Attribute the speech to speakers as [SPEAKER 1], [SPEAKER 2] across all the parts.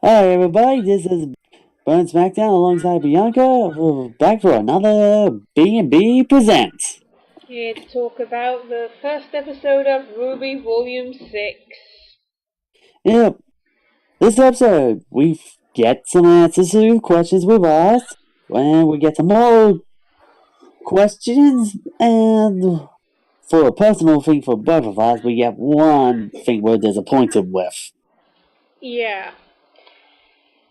[SPEAKER 1] Hi everybody, this is Burn Smackdown alongside Bianca. We're back for another B&B Presents.
[SPEAKER 2] Here to talk about the first episode of RWBY Volume 6.
[SPEAKER 1] Yep, this episode we get some answers to questions we've asked, and we get some more questions, and for a personal thing for both of us, we get one thing we're disappointed with.
[SPEAKER 2] Yeah.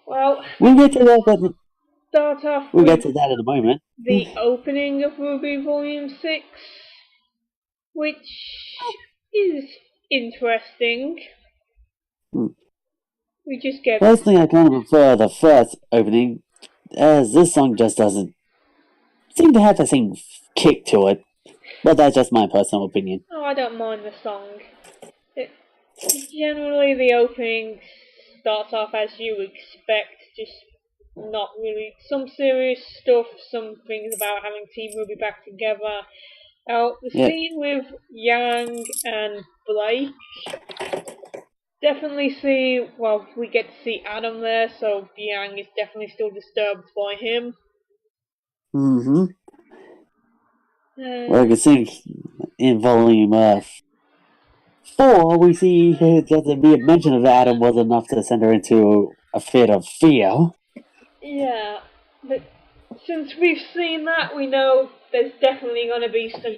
[SPEAKER 2] Well,
[SPEAKER 1] We get to that.
[SPEAKER 2] start off
[SPEAKER 1] We'll
[SPEAKER 2] with
[SPEAKER 1] get to that in a moment.
[SPEAKER 2] the opening of RWBY Volume 6, which is interesting. We just get...
[SPEAKER 1] Personally, I kind of prefer the first opening, as this song just doesn't seem to have the same kick to it. But that's just my personal opinion.
[SPEAKER 2] Oh, I don't mind the song. Generally, the opening starts off as you expect, just not really. Some serious stuff, some things about having Team Ruby back together. Now, the scene with Yang and Blake, definitely we get to see Adam there, so Yang is definitely still disturbed by him.
[SPEAKER 1] Mm-hmm. Well, you can see in volume 4, we see just the mere mention of Adam was enough to send her into a fit of fear.
[SPEAKER 2] Yeah, but since we've seen that, we know there's definitely going to be some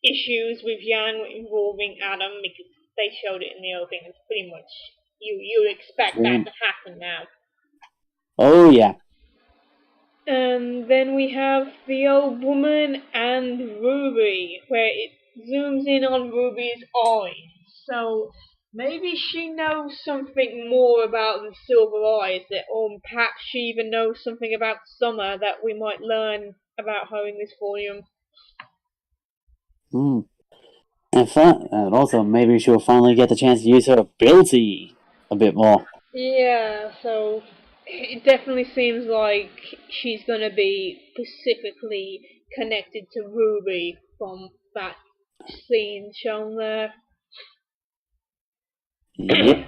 [SPEAKER 2] issues with Yang involving Adam, because they showed it in the opening. It's pretty much, you expect that to happen now.
[SPEAKER 1] Oh, yeah.
[SPEAKER 2] And then we have the old woman and Ruby, where it zooms in on Ruby's eyes. So maybe she knows something more about the silver eyes, or perhaps she even knows something about Summer that we might learn about her in this volume.
[SPEAKER 1] And also, maybe she'll finally get the chance to use her ability a bit more.
[SPEAKER 2] Yeah, so it definitely seems like she's going to be specifically connected to Ruby from that scene shown there.
[SPEAKER 1] Yep.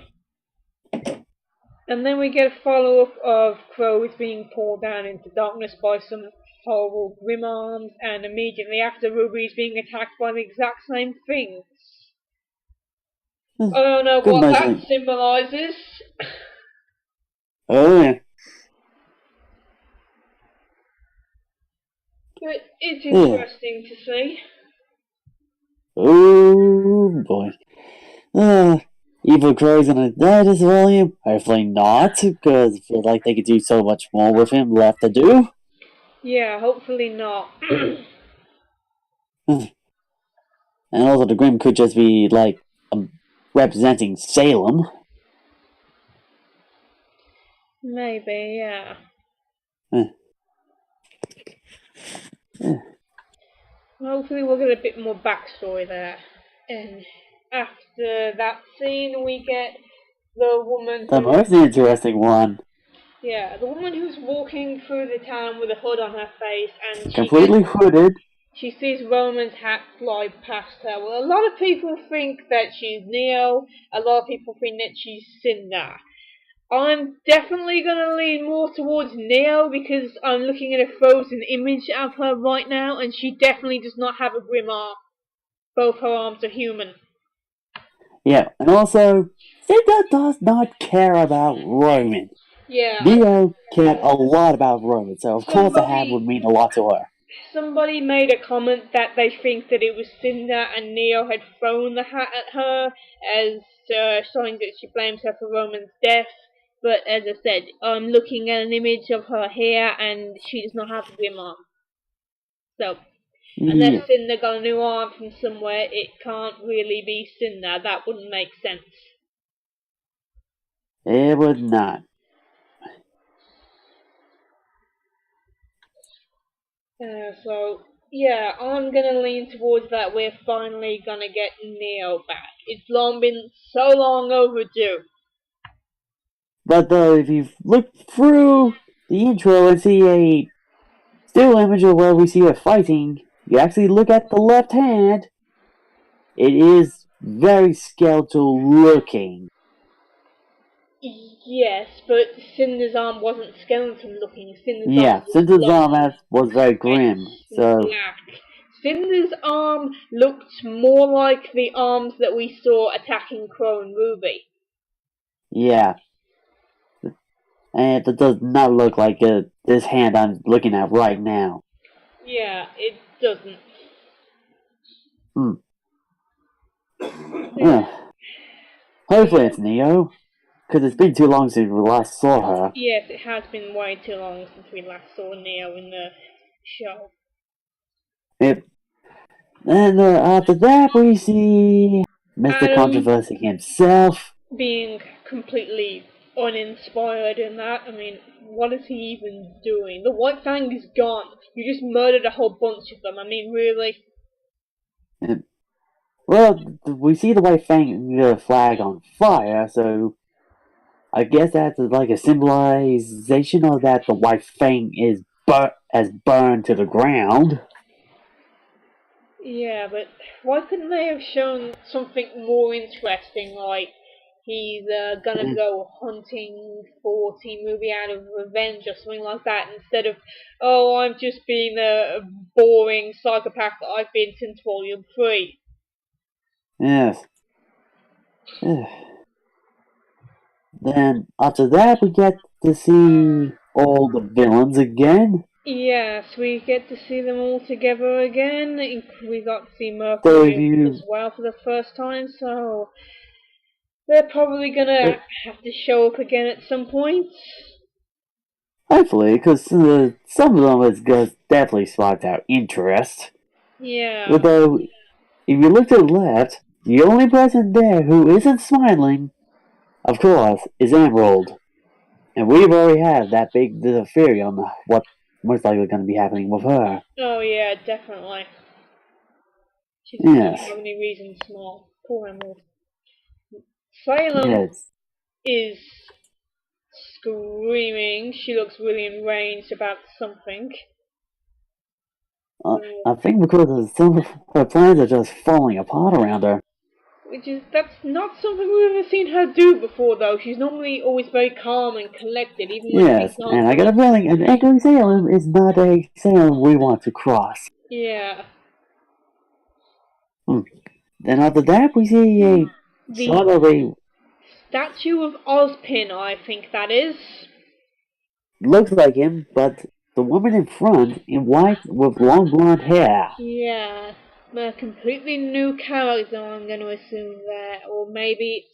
[SPEAKER 2] And then we get a follow-up of crows being pulled down into darkness by some horrible grim arms, and immediately after Ruby is being attacked by the exact same things. I don't know what that symbolises.
[SPEAKER 1] Oh, yeah.
[SPEAKER 2] But it's interesting to see.
[SPEAKER 1] Oh, boy. Evil Crow's gonna die this volume? Hopefully not, because I feel like they could do so much more with him left to do.
[SPEAKER 2] Yeah, hopefully not.
[SPEAKER 1] And also the Grim could just be, like, representing Salem.
[SPEAKER 2] Maybe, yeah. Hopefully we'll get a bit more backstory there. And after that scene, we get the woman...
[SPEAKER 1] The most interesting one.
[SPEAKER 2] Yeah, the woman who's walking through the town with a hood on her face, and
[SPEAKER 1] completely hooded.
[SPEAKER 2] She sees Roman's hat fly past her. Well, a lot of people think that she's Neo. A lot of people think that she's Cinder. I'm definitely going to lean more towards Neo, because I'm looking at a frozen image of her right now, and she definitely does not have a grim arm. Both her arms are human.
[SPEAKER 1] Yeah, and also, Cinder does not care about Roman.
[SPEAKER 2] Yeah.
[SPEAKER 1] Neo cared a lot about Roman, so of course the hat would mean a lot to her.
[SPEAKER 2] Somebody made a comment that they think that it was Cinder and Neo had thrown the hat at her, as showing that she blames her for Roman's death. But as I said, I'm looking at an image of her here, and she does not have a grim arm. So, unless Cinder got a new arm from somewhere, it can't really be Cinder. That wouldn't make sense.
[SPEAKER 1] It would not.
[SPEAKER 2] So, yeah, I'm gonna lean towards that. We're finally gonna get Neo back. It's been so long overdue.
[SPEAKER 1] But though, if you look through the intro and see a still image of where we see her fighting, you actually look at the left hand, it is very skeletal looking.
[SPEAKER 2] Yes, but Cinder's arm wasn't skeleton looking. Cinder's arm
[SPEAKER 1] Yeah,
[SPEAKER 2] was
[SPEAKER 1] Cinder's arm
[SPEAKER 2] long,
[SPEAKER 1] was very
[SPEAKER 2] red,
[SPEAKER 1] grim.
[SPEAKER 2] and
[SPEAKER 1] So,
[SPEAKER 2] black. Cinder's arm looked more like the arms that we saw attacking Crow and Ruby.
[SPEAKER 1] yeah. And it does not look like this hand I'm looking at right now.
[SPEAKER 2] Yeah, it doesn't.
[SPEAKER 1] Hmm. Hopefully it's Neo. Because it's been too long since we last saw her.
[SPEAKER 2] Yes, it has been way too long since we last saw Neo in the show.
[SPEAKER 1] And after that, we see Mr. Controversy himself.
[SPEAKER 2] Being completely uninspired in that. I mean, what is he even doing? The White Fang is gone. You just murdered a whole bunch of them. I mean, really?
[SPEAKER 1] Well, we see the White Fang flag on fire, so I guess that's like a symbolization of that the White Fang is burned to the ground.
[SPEAKER 2] Yeah, but why couldn't they have shown something more interesting, like he's gonna go hunting for Team Ruby out of revenge or something like that, instead of, oh, I'm just being a boring psychopath that I've been since Volume 3.
[SPEAKER 1] Yes. Then after that, we get to see all the villains again.
[SPEAKER 2] Yes, we get to see them all together again. We got to see Mercury as well for the first time, so they're probably gonna have to show up again at some point.
[SPEAKER 1] Hopefully, because some of them has definitely sparked our interest.
[SPEAKER 2] Yeah.
[SPEAKER 1] Although, if you look to the left, the only person there who isn't smiling, of course, is Emerald. And we've already had that big theory on what's most likely going to be happening with her.
[SPEAKER 2] Oh yeah, definitely. She doesn't have any reason to smile. Poor Emerald. Salem is screaming. She looks really enraged about something.
[SPEAKER 1] I think because some of her plans are just falling apart around her.
[SPEAKER 2] That's not something we've ever seen her do before, though. She's normally always very calm and collected, even when
[SPEAKER 1] Yes, and I got a feeling an angry Salem is not a Salem we want to cross.
[SPEAKER 2] Yeah.
[SPEAKER 1] Then after that, we see a shot of a
[SPEAKER 2] statue of Ozpin, I think that is.
[SPEAKER 1] Looks like him, but the woman in front, in white with long blonde hair.
[SPEAKER 2] Yeah, a completely new character, I'm going to assume that. Or maybe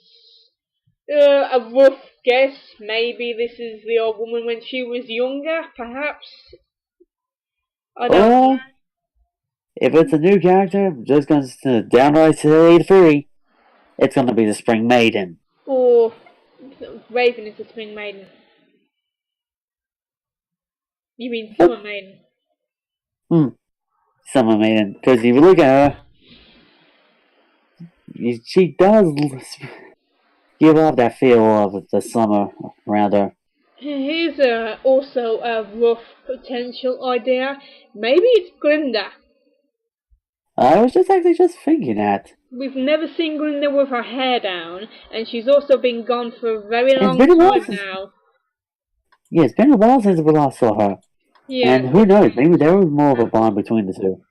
[SPEAKER 2] it's a rough guess. Maybe this is the old woman when she was younger, perhaps. I don't know.
[SPEAKER 1] If it's a new character, I'm just going to downright say the theory. It's going to be the Spring Maiden.
[SPEAKER 2] Or Raven is the Spring Maiden. You mean Summer Maiden?
[SPEAKER 1] Summer Maiden. Because if you look at her, she does give off that feel of the summer around her.
[SPEAKER 2] Here's also a rough potential idea. Maybe it's Glinda.
[SPEAKER 1] I was just actually thinking that.
[SPEAKER 2] We've never seen Glinda with her hair down, and she's also been gone for a very long time now.
[SPEAKER 1] Yeah, it's been a while since we last saw her. Yeah. And who knows, maybe there was more of a bond between the two.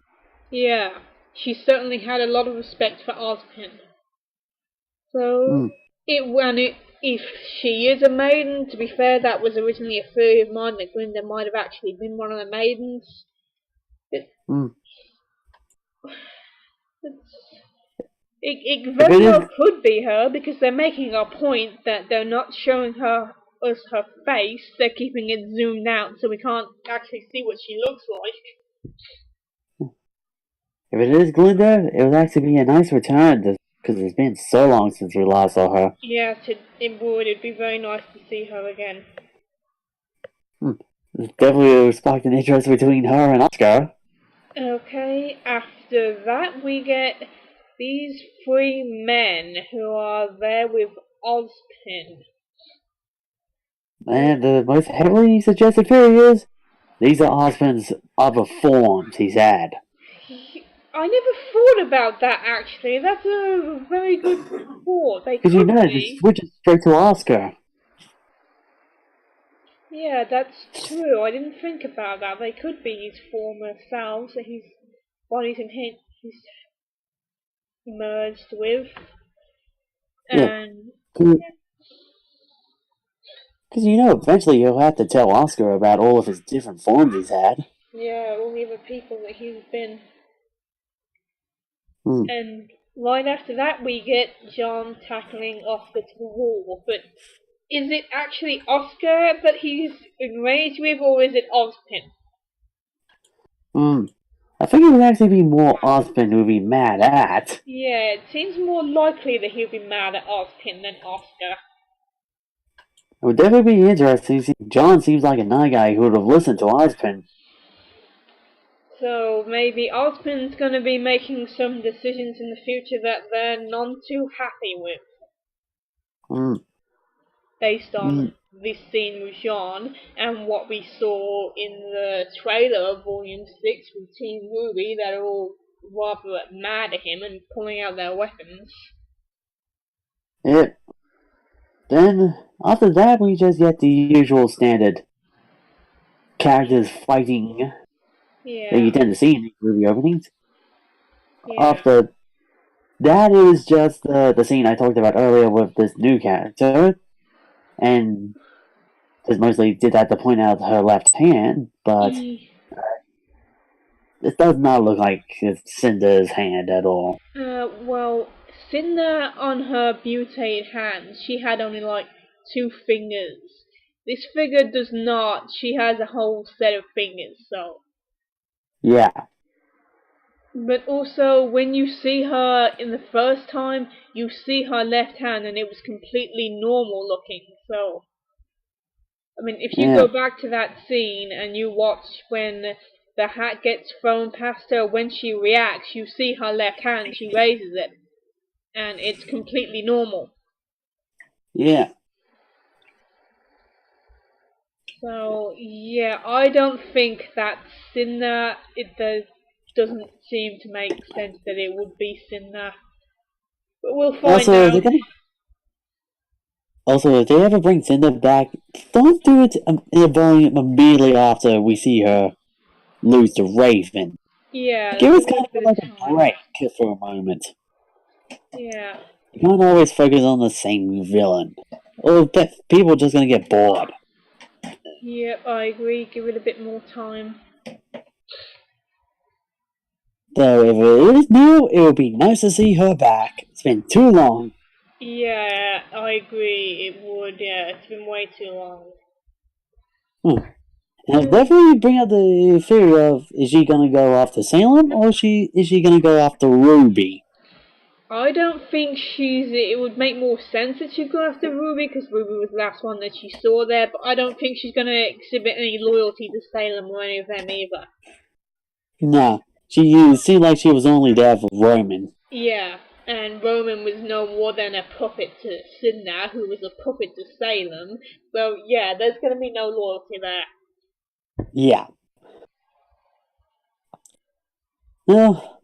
[SPEAKER 2] Yeah, she certainly had a lot of respect for Ozpin. So, if she is a maiden, to be fair, that was originally a theory of mine that Glinda might have actually been one of the maidens. It very well could be her, because they're making a point that they're not showing us her face, they're keeping it zoomed out so we can't actually see what she looks like.
[SPEAKER 1] If it is Glinda, it would actually be a nice return, because it's been so long since we last saw her.
[SPEAKER 2] Yes, it would. It'd be very nice to see her again.
[SPEAKER 1] It's definitely sparked an interest between her and Oscar.
[SPEAKER 2] Okay, after that we get these three men who are there with Ozpin.
[SPEAKER 1] And the most heavily suggested theory is these are Ozpin's other forms he's had.
[SPEAKER 2] I never thought about that, actually. That's a very good thought.
[SPEAKER 1] Because you know, it just switches straight to Oscar.
[SPEAKER 2] Yeah, that's true. I didn't think about that. They could be his former selves that his bodies and he's merged with.
[SPEAKER 1] Yeah,
[SPEAKER 2] And
[SPEAKER 1] because eventually he'll have to tell Oscar about all of his different forms he's had.
[SPEAKER 2] yeah, all the other people that he's been.
[SPEAKER 1] Hmm.
[SPEAKER 2] And right after that, we get John tackling Oscar to the wall. But is it actually Oscar that he's enraged with, or is it Ozpin?
[SPEAKER 1] Hmm. I think it would actually be more Osmond who'd be mad at.
[SPEAKER 2] Yeah, it seems more likely that he'll be mad at Ozpin than Oscar.
[SPEAKER 1] It would definitely be interesting. John seems like a nice guy who would have listened to Ozpin.
[SPEAKER 2] So maybe Ozpin's going to be making some decisions in the future that they're none too happy with,
[SPEAKER 1] Hmm.
[SPEAKER 2] based on
[SPEAKER 1] Hmm.
[SPEAKER 2] this scene with Jean and what we saw in the trailer of Volume 6 with Team RWBY that are all rather mad at him and pulling out their weapons.
[SPEAKER 1] It. Then, after that, we just get the usual standard characters fighting that you
[SPEAKER 2] Yeah,
[SPEAKER 1] tend to see in these movie openings.
[SPEAKER 2] yeah.
[SPEAKER 1] After that is just the scene I talked about earlier with this new character, and just mostly did that to point out her left hand, but
[SPEAKER 2] E-
[SPEAKER 1] it does not look like it's Cinder's hand at all.
[SPEAKER 2] well, Cinder on her mutated hand, she had only like 2 fingers. This figure does not. She has a whole set of fingers, so.
[SPEAKER 1] Yeah,
[SPEAKER 2] But also, when you see her in the first time, you see her left hand and it was completely normal looking. So, I mean, if you
[SPEAKER 1] yeah,
[SPEAKER 2] go back to that scene and you watch when the hat gets thrown past her, when she reacts, you see her left hand, she raises it, and it's completely normal.
[SPEAKER 1] yeah.
[SPEAKER 2] So, yeah, I don't think that's Cinna. Doesn't seem to make sense that it would be Cinna. But we'll find
[SPEAKER 1] Also,
[SPEAKER 2] out.
[SPEAKER 1] if they ever bring Cinder back, don't do it in a volume immediately after we see her lose to Raven.
[SPEAKER 2] Yeah,
[SPEAKER 1] Give
[SPEAKER 2] there's
[SPEAKER 1] us
[SPEAKER 2] a
[SPEAKER 1] kind
[SPEAKER 2] little
[SPEAKER 1] of
[SPEAKER 2] bit
[SPEAKER 1] like
[SPEAKER 2] of
[SPEAKER 1] a
[SPEAKER 2] time.
[SPEAKER 1] break for a moment.
[SPEAKER 2] Yeah.
[SPEAKER 1] You can't always focus on the same villain, or people are just gonna get bored.
[SPEAKER 2] Yep, I agree. Give it a bit more time.
[SPEAKER 1] So if it is new, it would be nice to see her back. It's been too long.
[SPEAKER 2] Yeah, I agree. It would. Yeah, it's been way too long.
[SPEAKER 1] Hmm. And I'll definitely bring up the theory of, is she gonna go after Salem, or is she gonna go after Ruby?
[SPEAKER 2] I don't think she's. It would make more sense that she'd go after Ruby because Ruby was the last one that she saw there. But I don't think she's gonna exhibit any loyalty to Salem or any of them either.
[SPEAKER 1] Nah, she seemed like she was only there for Roman.
[SPEAKER 2] Yeah, and Roman was no more than a puppet to Cinna, who was a puppet to Salem. So yeah, there's gonna be no loyalty there.
[SPEAKER 1] Yeah. Well,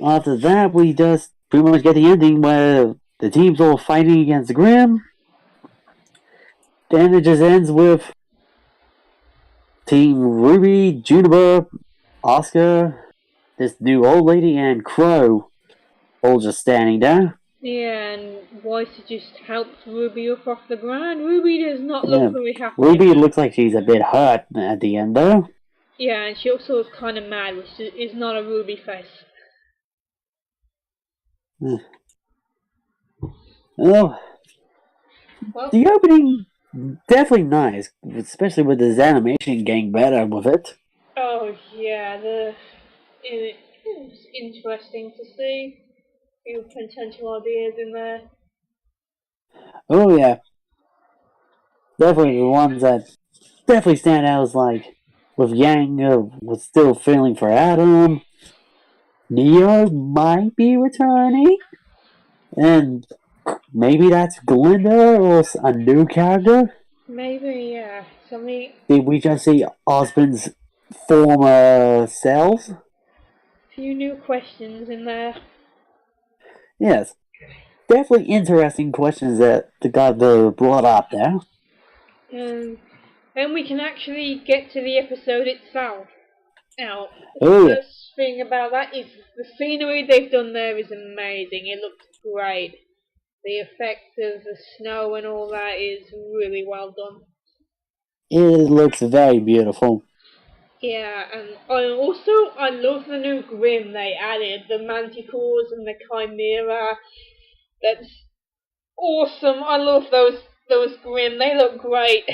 [SPEAKER 1] after that, we just pretty much get the ending where the team's all fighting against Grimm. Then it just ends with Team Ruby, Juniper, Oscar, this new old lady, and Crow all just standing there.
[SPEAKER 2] Yeah, and Weiss just helps Ruby up off the ground. Ruby does not look
[SPEAKER 1] Yeah,
[SPEAKER 2] very happy
[SPEAKER 1] Ruby
[SPEAKER 2] about
[SPEAKER 1] looks like she's a bit hurt at the end, though.
[SPEAKER 2] it. Yeah, and she also is kind of mad, which is not a Ruby face.
[SPEAKER 1] Oh,
[SPEAKER 2] Well,
[SPEAKER 1] the opening definitely nice, especially with this animation getting better with it.
[SPEAKER 2] oh yeah, it's interesting to see a few potential ideas in there.
[SPEAKER 1] Oh yeah, definitely the ones that definitely stand out is like with Yang was still feeling for Adam. Neo might be returning, and maybe that's Glinda or a new character.
[SPEAKER 2] Maybe, yeah, something,
[SPEAKER 1] Did we just see Osmond's former selves?
[SPEAKER 2] few new questions in there.
[SPEAKER 1] Yes, definitely interesting questions that the guy brought up there.
[SPEAKER 2] then we can actually get to the episode itself. Now,
[SPEAKER 1] Oh
[SPEAKER 2] the
[SPEAKER 1] yeah,
[SPEAKER 2] first thing about that is the scenery they've done there is amazing. It looks great. The effect of the snow and all that is really well done.
[SPEAKER 1] it looks very beautiful.
[SPEAKER 2] Yeah, and I love the new Grim they added, the Manticores and the Chimera. That's awesome. I love those Grim. They look great.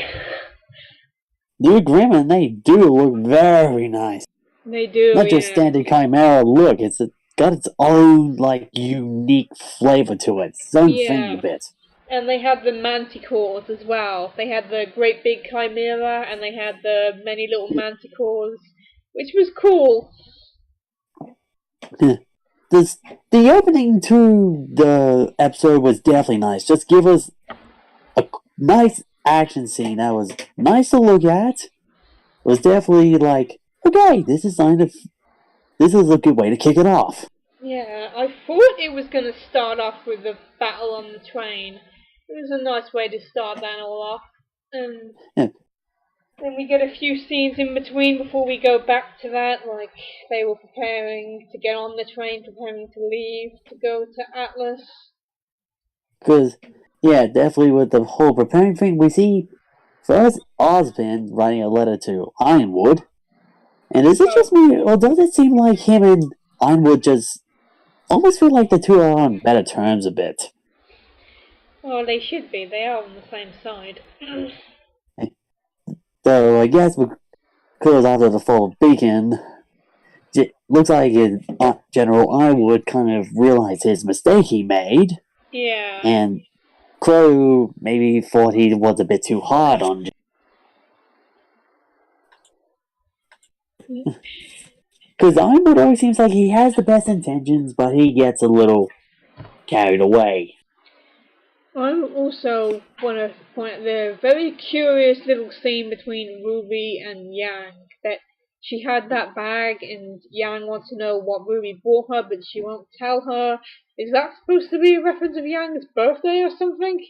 [SPEAKER 1] The Grim and they do look very nice.
[SPEAKER 2] They do,
[SPEAKER 1] Not just
[SPEAKER 2] yeah.
[SPEAKER 1] standard Chimera look. It's got its own unique flavor to it. Its own thing a
[SPEAKER 2] Yeah.
[SPEAKER 1] bit.
[SPEAKER 2] And they had the Manticores as well. They had the great big Chimera and they had the many little Manticores, which was cool.
[SPEAKER 1] The opening to the episode was definitely nice. Just give us a nice action scene that was nice to look at. It was definitely okay, this is a good way to kick it off.
[SPEAKER 2] Yeah, I thought it was going to start off with a battle on the train. It was a nice way to start that all off. And
[SPEAKER 1] Yeah.
[SPEAKER 2] then we get a few scenes in between before we go back to that, like they were preparing to get on the train, preparing to leave, to go to Atlas.
[SPEAKER 1] Because, yeah, definitely with the whole preparing thing, we see first Ozpin writing a letter to Ironwood. And is it just me, or does it seem like him and Ironwood just almost feel like the two are on better terms a bit?
[SPEAKER 2] Well, they should be. They are on the same side.
[SPEAKER 1] So I guess because after the fall of Beacon, it looks like General Ironwood kind of realized his mistake he made.
[SPEAKER 2] Yeah.
[SPEAKER 1] And Crow maybe thought he was a bit too hard on because Ironwood always seems like he has the best intentions, but he gets a little carried away.
[SPEAKER 2] I also want to point out the very curious little scene between Ruby and Yang. That she had that bag and Yang wants to know what Ruby bought her, but she won't tell her. Is that supposed to be a reference of Yang's birthday or something?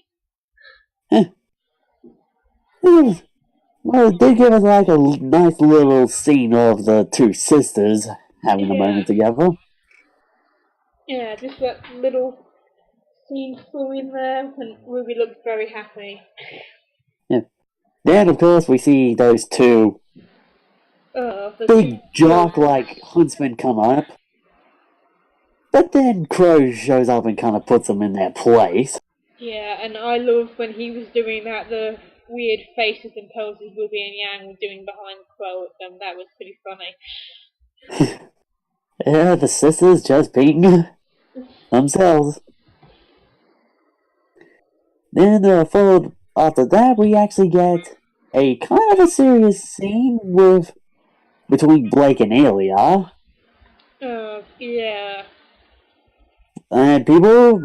[SPEAKER 1] Well, it did give us a nice little scene of the two sisters having a moment together.
[SPEAKER 2] Yeah, just that little scene through in there when Ruby looked very happy.
[SPEAKER 1] Yeah. Then, of course, we see those two big jock-like huntsmen come up. But then Crow shows up and kind of puts them in their place.
[SPEAKER 2] Yeah, and I love when he was doing that, the weird faces and poses Ruby and Yang were doing behind Crow at them. That was pretty funny.
[SPEAKER 1] Yeah, the sisters just being themselves. Then, followed after that, we actually get a kind of a serious scene between Blake and Alia.
[SPEAKER 2] Yeah.
[SPEAKER 1] And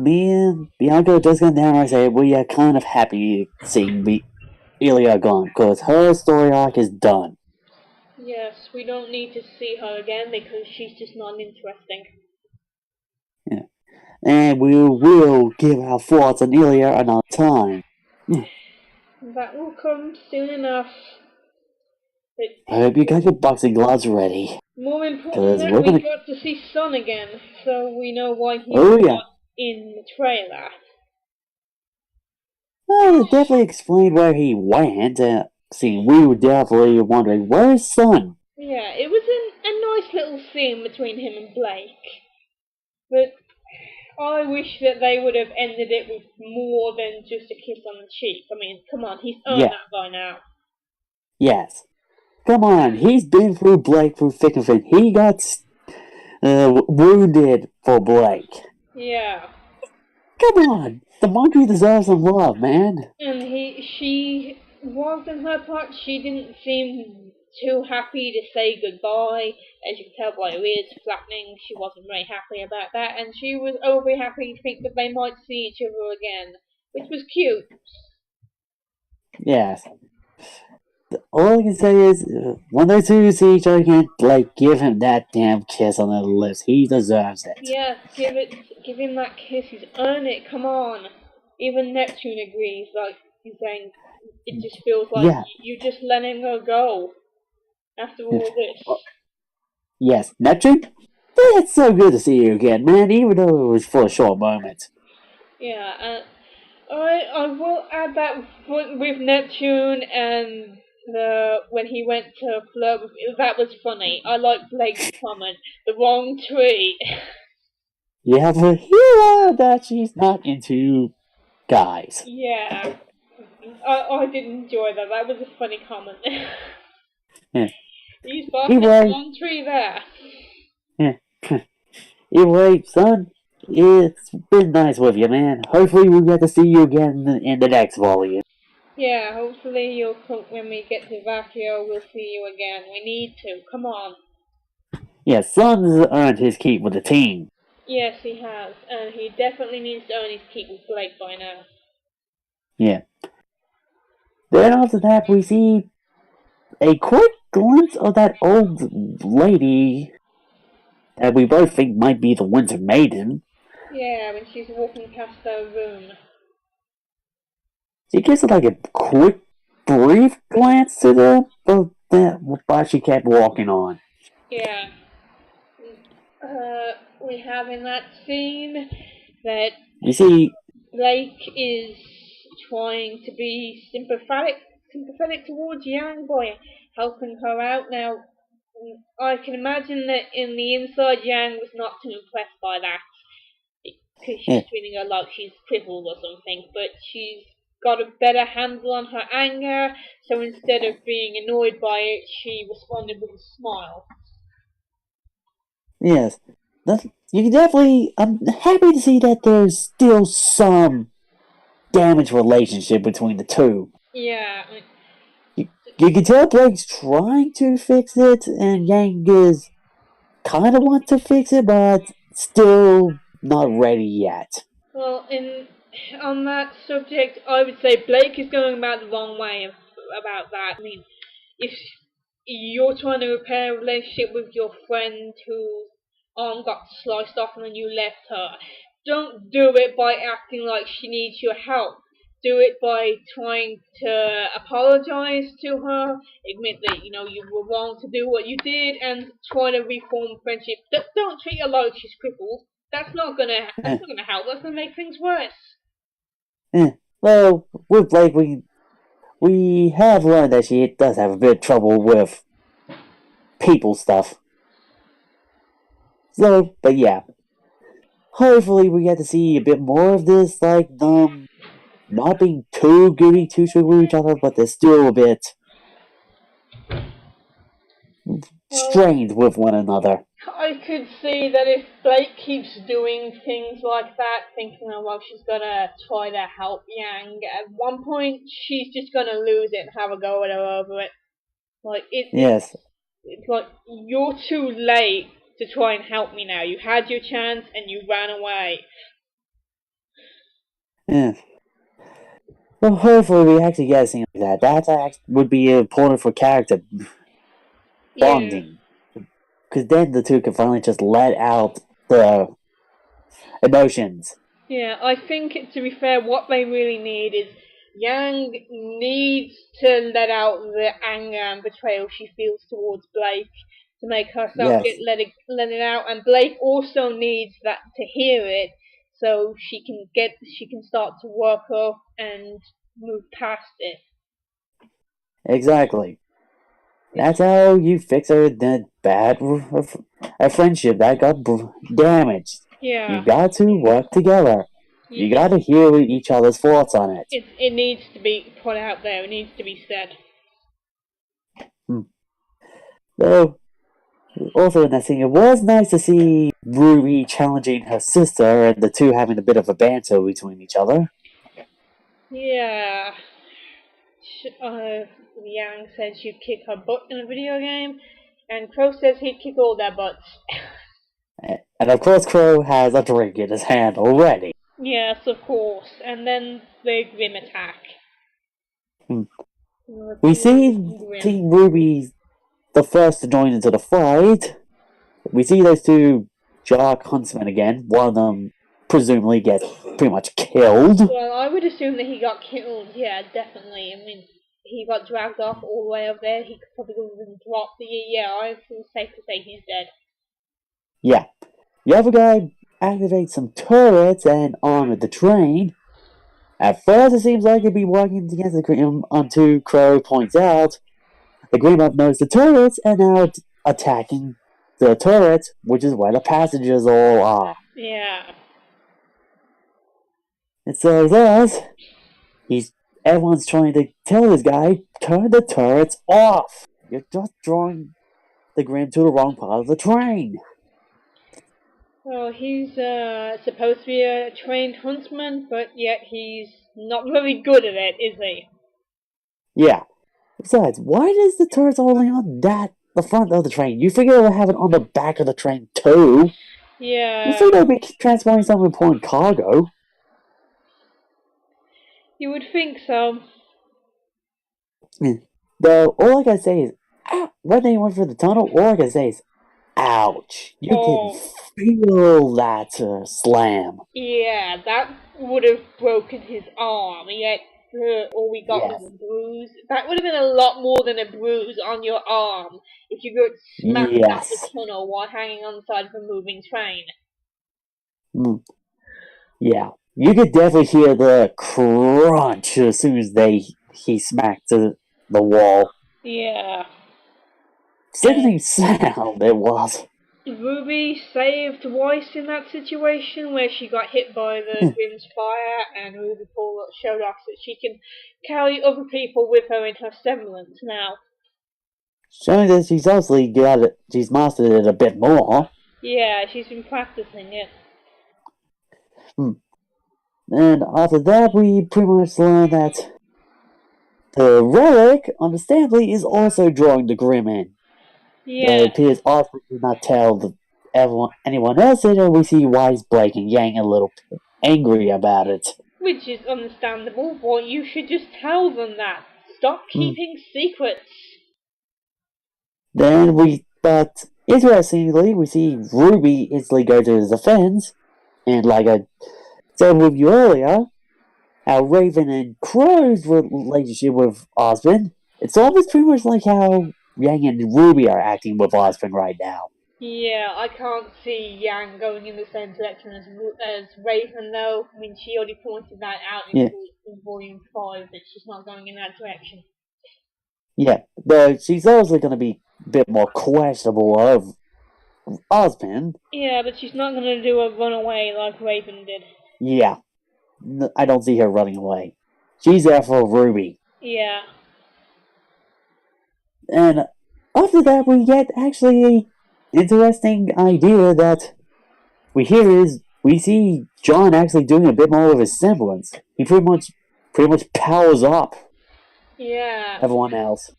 [SPEAKER 1] me and Bianca just got down and say we are kind of happy seeing Alia gone, because her story arc is done.
[SPEAKER 2] Yes, we don't need to see her again because she's just not interesting.
[SPEAKER 1] Yeah. And we will give our thoughts on Alia another time.
[SPEAKER 2] That will come soon enough. But
[SPEAKER 1] I hope you got your boxing gloves ready.
[SPEAKER 2] more important than that, we got to see Sun again, so we know why he's not in the trailer.
[SPEAKER 1] Well, it definitely explained where he went. We were definitely wondering, where is Sun?
[SPEAKER 2] Yeah, it was a nice little scene between him and Blake. But I wish that they would have ended it with more than just a kiss on the cheek. I mean, come on, he's earned that by now.
[SPEAKER 1] Yes. Come on, he's been through Blake through thick and thin. He got wounded for Blake.
[SPEAKER 2] Yeah.
[SPEAKER 1] Come on, the monkey deserves some love, man.
[SPEAKER 2] And she was in her part, she didn't seem too happy to say goodbye. As you can tell by her ears flattening, she wasn't very happy about that, and she was overly happy to think that they might see each other again, which was cute.
[SPEAKER 1] Yes. All I can say is, when those two see each other again, give him that damn kiss on the lips. He deserves it.
[SPEAKER 2] Yeah, give him that kiss. He's earned it. Come on. Even Neptune agrees. He's saying it just feels like
[SPEAKER 1] Yeah.
[SPEAKER 2] you're just letting her go after all this.
[SPEAKER 1] Yes, Neptune? It's so good to see you again, man, even though it was for a short moment.
[SPEAKER 2] Yeah, I will add that with Neptune and when he went to flirt with, that was funny. I like Blake's comment, the wrong tree.
[SPEAKER 1] You have a hero that she's not into guys.
[SPEAKER 2] Yeah, I did enjoy that. That was a funny comment.
[SPEAKER 1] Yeah.
[SPEAKER 2] He's barking at the
[SPEAKER 1] Anyway,
[SPEAKER 2] wrong tree there.
[SPEAKER 1] yeah. Anyway, son, it's been nice with you, man. Hopefully we'll get to see you again in the next volume.
[SPEAKER 2] Yeah, hopefully you'll come when we get to Vacchio. We'll see you again. We need to. Come on.
[SPEAKER 1] Yeah, Son's earned his keep with the team.
[SPEAKER 2] Yes, he has, and he definitely needs to earn his keep with Blake by now.
[SPEAKER 1] Yeah. Then after that, we see a quick glimpse of that old lady that we both think might be the Winter Maiden.
[SPEAKER 2] Yeah, when she's walking past their room.
[SPEAKER 1] She gives it like a quick, brief glance to them, but she kept walking on.
[SPEAKER 2] Yeah. We have in that scene that
[SPEAKER 1] We see,
[SPEAKER 2] Blake is trying to be sympathetic towards Yang by helping her out. Now, I can imagine that in the inside, Yang was not too impressed by that because she's treating her like she's crippled or something. But she's got a better handle on her anger, so instead of being annoyed by it, she responded with a smile.
[SPEAKER 1] yes, you can definitely. I'm happy to see that there's still some damaged relationship between the two.
[SPEAKER 2] Yeah.
[SPEAKER 1] You can tell Blake's trying to fix it, and Yang is kind of want to fix it, but still not ready yet.
[SPEAKER 2] Well, on that subject, I would say Blake is going about the wrong way about that. I mean, if you're trying to repair a relationship with your friend whose arm got sliced off and then you left her, don't do it by acting like she needs your help. Do it by trying to apologize to her, admit that you were wrong to do what you did, and try to reform friendship. Don't treat her like she's crippled. That's not gonna help. That's gonna make things worse.
[SPEAKER 1] Well, with Blake, we have learned that she does have a bit of trouble with people stuff. So, but yeah. Hopefully we get to see a bit more of this, like them not being too goody two strict with each other, but they're still a bit strained with one another.
[SPEAKER 2] I could see that if Blake keeps doing things like that, thinking, oh, well, she's gonna try to help Yang, at one point she's just gonna lose it and have a go at her over it.
[SPEAKER 1] Yes.
[SPEAKER 2] It's like, you're too late to try and help me now. You had your chance and you ran away.
[SPEAKER 1] Yeah. Well, hopefully we actually get a scene like that. That would be important for character bonding. Because then the two can finally just let out the emotions.
[SPEAKER 2] Yeah, I think, to be fair, what they really need is Yang needs to let out the anger and betrayal she feels towards Blake to make herself let it out, and Blake also needs that to hear it so she can start to work up and move past it.
[SPEAKER 1] Exactly. That's how you fix a friendship that got damaged.
[SPEAKER 2] Yeah.
[SPEAKER 1] You got to work together. You got to hear each other's thoughts on it.
[SPEAKER 2] It needs to be put out there. It needs to be said.
[SPEAKER 1] So, also in that scene, it was nice to see RWBY challenging her sister and the two having a bit of a banter between each other.
[SPEAKER 2] Yeah. Yang said she'd kick her butt in a video game, and Crow says he'd kick all their butts.
[SPEAKER 1] And of course Crow has a drink in his hand already.
[SPEAKER 2] Yes, of course. And then the Grim attack.
[SPEAKER 1] We see Team RWBY the first to join into the fight. We see those two jock huntsmen again. One of them presumably gets pretty much killed.
[SPEAKER 2] Well, I would assume that he got killed, yeah, definitely. I mean, he got dragged off all the way up there. He could probably have been dropped. Yeah, I feel safe to say he's dead.
[SPEAKER 1] Yeah. The other guy activates some turrets and armored the train. At first, it seems like he'd be working against the Grim until Crow points out the Grim have noticed the turrets and now attacking the turrets, which is where the passengers all are.
[SPEAKER 2] Yeah.
[SPEAKER 1] And so thus, everyone's trying to tell this guy, turn the turrets off. You're just drawing the Grim to the wrong part of the train.
[SPEAKER 2] Well, he's supposed to be a trained huntsman, but yet he's not very good at it, is he?
[SPEAKER 1] Yeah. Besides, why is the turrets only on the front of the train? You figure they'll have it on the back of the train too.
[SPEAKER 2] Yeah.
[SPEAKER 1] You think they'll be transporting some important cargo.
[SPEAKER 2] You would think so.
[SPEAKER 1] Though, all I can say is, when they went for the tunnel, all I can say is, ouch. You can feel that slam.
[SPEAKER 2] Yeah, that would have broken his arm, yet all we got was a bruise. That would have been a lot more than a bruise on your arm if you got smacked out the tunnel while hanging on the side of a moving train.
[SPEAKER 1] Yeah, you could definitely hear the crunch as soon as he smacked the wall.
[SPEAKER 2] Yeah.
[SPEAKER 1] Sickening sound it was.
[SPEAKER 2] Ruby saved Weiss in that situation where she got hit by the Grim's fire, and Ruby showed us that she can carry other people with her in her semblance now.
[SPEAKER 1] Showing that she's obviously she's mastered it a bit more.
[SPEAKER 2] Yeah, she's been practicing it.
[SPEAKER 1] And after that, we pretty much learn that the relic, understandably, is also drawing the Grim in.
[SPEAKER 2] Yeah.
[SPEAKER 1] It appears Osprey did not tell anyone else it, and we see Wise, Blake, and Yang a little angry about it.
[SPEAKER 2] Which is understandable, but you should just tell them that. Stop keeping secrets.
[SPEAKER 1] But interestingly, we see Ruby instantly go to his defense, and like I said with you earlier, how Raven and Crow's relationship with Osmond, it's almost pretty much like how Yang and Ruby are acting with Osmond right now.
[SPEAKER 2] Yeah, I can't see Yang going in the same direction as Raven, though. I mean, she already pointed that out in Volume 5, that she's not going in that direction.
[SPEAKER 1] Yeah, but she's also going to be a bit more questionable of Osmond.
[SPEAKER 2] Yeah, but she's not going to do a runaway like Raven did.
[SPEAKER 1] Yeah, I don't see her running away. She's there for Ruby.
[SPEAKER 2] Yeah.
[SPEAKER 1] And after that, we get actually an interesting idea that we see John actually doing a bit more of his semblance. He pretty much powers up.
[SPEAKER 2] Yeah.
[SPEAKER 1] Everyone else.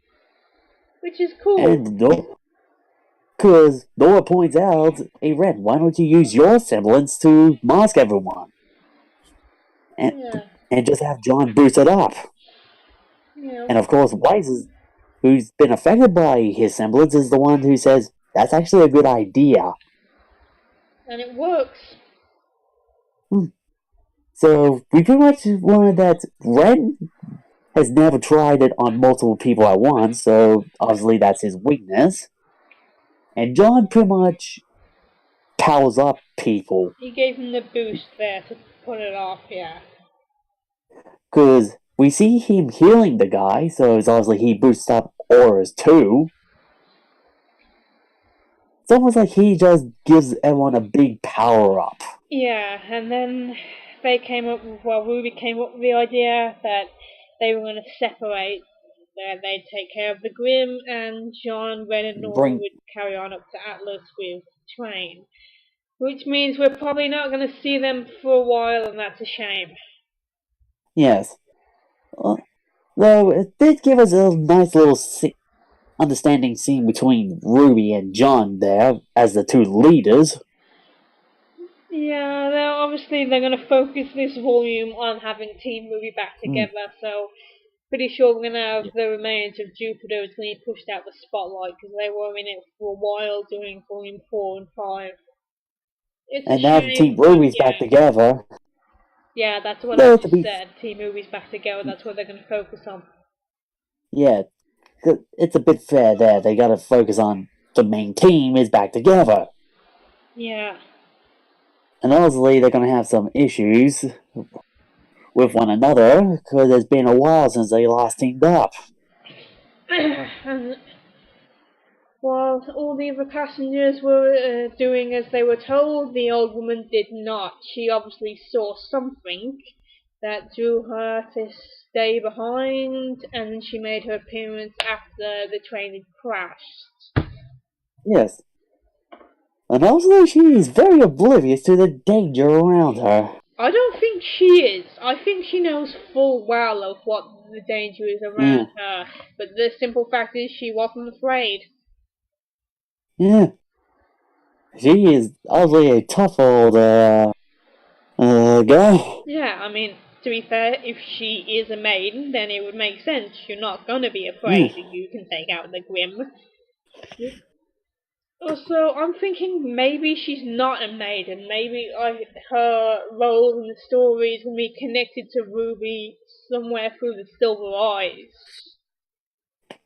[SPEAKER 2] Which is cool.
[SPEAKER 1] And because Nora points out, hey Ren, why don't you use your semblance to mask everyone? And just have John boost it up.
[SPEAKER 2] Yeah.
[SPEAKER 1] And of course, Wise, who's been affected by his semblance, is the one who says, that's actually a good idea.
[SPEAKER 2] And it works.
[SPEAKER 1] So, we pretty much learned that Ren has never tried it on multiple people at once, so obviously that's his weakness. And John pretty much powers up people.
[SPEAKER 2] He gave him the boost there to put it off, yeah.
[SPEAKER 1] Because we see him healing the guy, so it's obviously he boosts up auras too. It's almost like he just gives everyone a big power up.
[SPEAKER 2] Yeah, and then Ruby came up with the idea that they were going to separate. That they'd take care of the Grim, and John, Ren, and Nora would carry on up to Atlas with Train. Which means we're probably not going to see them for a while, and that's a shame.
[SPEAKER 1] Yes. Though it did give us a nice little understanding scene between Ruby and John there, as the two leaders.
[SPEAKER 2] Yeah, they're going to focus this volume on having Team Ruby back together, so pretty sure we're going to have the remains of Jupiter is going to be pushed out the spotlight, because they were in it for a while doing Volume 4 and 5.
[SPEAKER 1] And now the Team Ruby's back together.
[SPEAKER 2] Yeah, that's what I
[SPEAKER 1] Though to
[SPEAKER 2] just
[SPEAKER 1] be
[SPEAKER 2] said. Team movies back together, that's what they're going to focus on.
[SPEAKER 1] yeah, it's a bit fair there. They gotta focus on the main team is back together.
[SPEAKER 2] Yeah.
[SPEAKER 1] And obviously they're gonna have some issues with one another because it's been a while since they last teamed up.
[SPEAKER 2] And while all the other passengers were doing as they were told, the old woman did not. She obviously saw something that drew her to stay behind, and she made her appearance after the train had crashed.
[SPEAKER 1] Yes. And obviously she is very oblivious to the danger around her.
[SPEAKER 2] I don't think she is. I think she knows full well of what the danger is
[SPEAKER 1] Yeah.
[SPEAKER 2] around her, but the simple fact is she wasn't afraid.
[SPEAKER 1] Yeah. She is obviously a tough old guy.
[SPEAKER 2] Yeah, I mean, to be fair, if she is a maiden, then it would make sense. You're not gonna be
[SPEAKER 1] Yeah.
[SPEAKER 2] afraid that you can take out the Grim. Also, I'm thinking maybe she's not a maiden. Maybe her role in the story is going to be connected to Ruby somewhere through the Silver Eyes.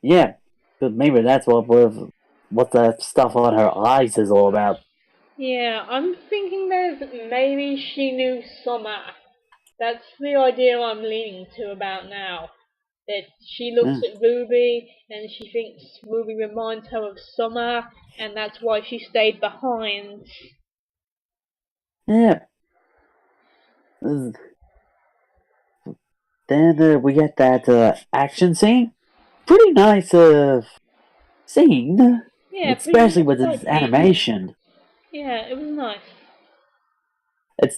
[SPEAKER 1] Yeah. But maybe that's what the stuff on her eyes is all about.
[SPEAKER 2] Yeah, I'm thinking that maybe she knew Summer. That's the idea I'm leaning to about now. That she looks
[SPEAKER 1] Yeah.
[SPEAKER 2] at Ruby and she thinks Ruby reminds her of Summer, and that's why she stayed behind.
[SPEAKER 1] Yeah. Then we get that action scene. Pretty nice scene,
[SPEAKER 2] Yeah,
[SPEAKER 1] especially with
[SPEAKER 2] quite
[SPEAKER 1] its
[SPEAKER 2] pleasing.
[SPEAKER 1] animation.
[SPEAKER 2] Yeah, it was nice.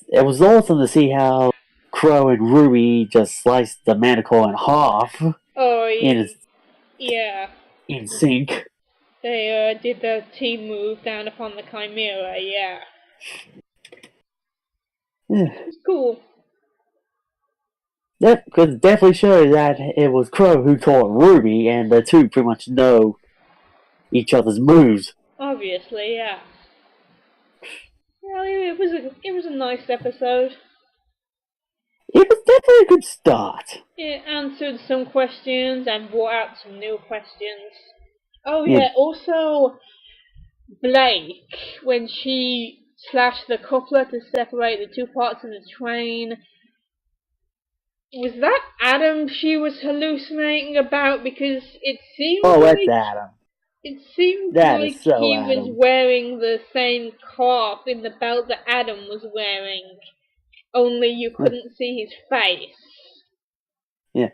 [SPEAKER 1] It was awesome to see how Crow and Ruby just sliced the Manticore in half
[SPEAKER 2] Oh,
[SPEAKER 1] in
[SPEAKER 2] yeah.
[SPEAKER 1] in sync.
[SPEAKER 2] They did the team move down upon the Chimera, yeah.
[SPEAKER 1] Yeah.
[SPEAKER 2] It's cool.
[SPEAKER 1] Yep, because it definitely shows that it was Crow who taught Ruby, and the two pretty much know each other's moves.
[SPEAKER 2] Obviously, yeah. Yeah, it was a nice episode.
[SPEAKER 1] It was definitely a good start.
[SPEAKER 2] It answered some questions and brought out some new questions. Oh
[SPEAKER 1] Yeah.
[SPEAKER 2] yeah, also Blake, when she slashed the coupler to separate the two parts of the train, was that Adam she was hallucinating about? Because
[SPEAKER 1] Oh, that's Adam.
[SPEAKER 2] it seemed
[SPEAKER 1] That is
[SPEAKER 2] like
[SPEAKER 1] so
[SPEAKER 2] he was
[SPEAKER 1] Adam.
[SPEAKER 2] wearing the same cloth in the belt that Adam was wearing, only you couldn't see his face.
[SPEAKER 1] Yeah.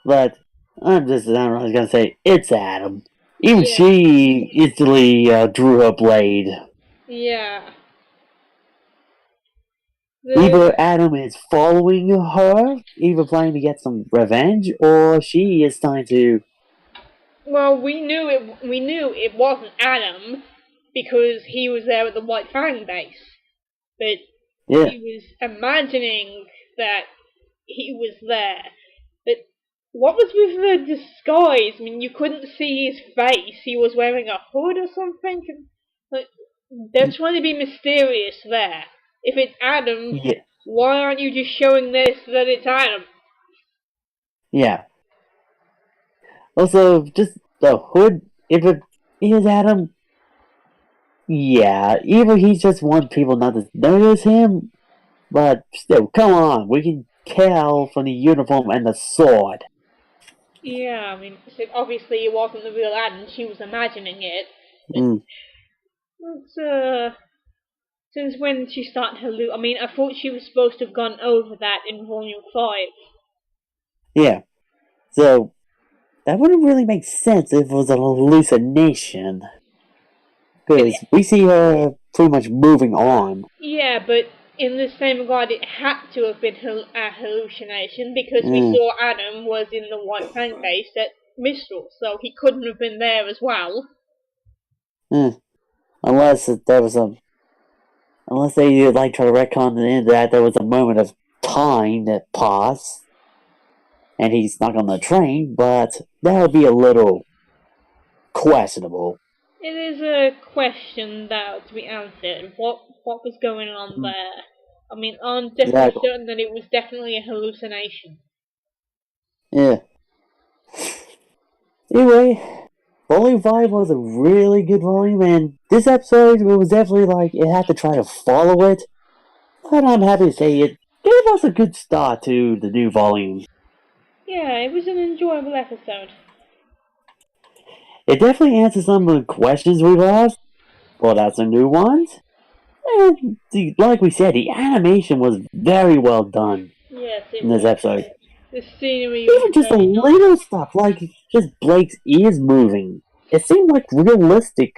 [SPEAKER 1] But I was gonna say, it's Adam. Even
[SPEAKER 2] Yeah.
[SPEAKER 1] she instantly drew her blade.
[SPEAKER 2] Yeah.
[SPEAKER 1] Either Adam is following her, either planning to get some revenge, or she is trying to.
[SPEAKER 2] Well, we knew it wasn't Adam because he was there at the White Fang base, but
[SPEAKER 1] Yeah.
[SPEAKER 2] he was imagining that he was there. But what was with the disguise? I mean, you couldn't see his face. He was wearing a hood or something. Like, they're trying to be mysterious there. If it's Adam,
[SPEAKER 1] Yeah.
[SPEAKER 2] why aren't you just showing this that it's Adam?
[SPEAKER 1] Yeah. Also, just the hood, if it is Adam, yeah, either he just wants people not to notice him, but still, come on, we can tell from the uniform and the sword.
[SPEAKER 2] Yeah, I mean, so obviously it wasn't the real Adam. She was imagining it.
[SPEAKER 1] Mm.
[SPEAKER 2] But, since when she started her I mean, I thought she was supposed to have gone over that in Volume 5.
[SPEAKER 1] Yeah, so that wouldn't really make sense if it was a hallucination. Because we see her pretty much moving on.
[SPEAKER 2] Yeah, but in the same regard, it had to have been a hallucination because we saw Adam was in the White Fang base at Mistral, so he couldn't have been there as well.
[SPEAKER 1] Unless there was a. Unless they like try to retcon in that there was a moment of time that passed, and he's not on the train, but that would be a little questionable.
[SPEAKER 2] It is a question that to be answered. What was going on there? I mean, I'm definitely certain that it was definitely a hallucination.
[SPEAKER 1] Yeah. Anyway, Volume 5 was a really good volume, and this episode was definitely like it had to try to follow it. But I'm happy to say it gave us a good start to the new volume.
[SPEAKER 2] Yeah, it was an enjoyable episode.
[SPEAKER 1] It definitely answers some of the questions we've asked, brought out some new ones, and like we said, the animation was very well done
[SPEAKER 2] Yes, it
[SPEAKER 1] in this
[SPEAKER 2] was.
[SPEAKER 1] episode.
[SPEAKER 2] The scenery
[SPEAKER 1] Even
[SPEAKER 2] was
[SPEAKER 1] just the
[SPEAKER 2] very nice.
[SPEAKER 1] little stuff, like just Blake's ears moving. It seemed like realistic,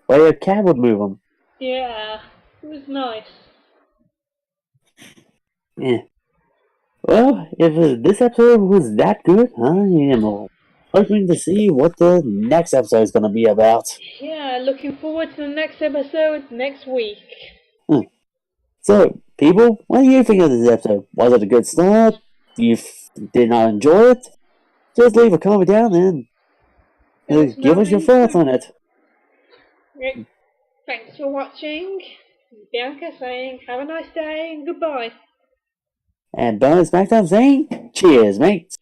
[SPEAKER 1] way a cat would move them.
[SPEAKER 2] Yeah, it was nice.
[SPEAKER 1] Yeah. Well, if this episode was that good, I am hoping to see what the next episode is going to be about.
[SPEAKER 2] Yeah, looking forward to the next episode next week.
[SPEAKER 1] So, people, what do you think of this episode? Was it a good start? Did not enjoy it? Just leave a comment down and give us your thoughts on it.
[SPEAKER 2] Thanks for watching. Bianca saying have a nice day and goodbye.
[SPEAKER 1] And Bonus SmackDown saying, cheers, mates.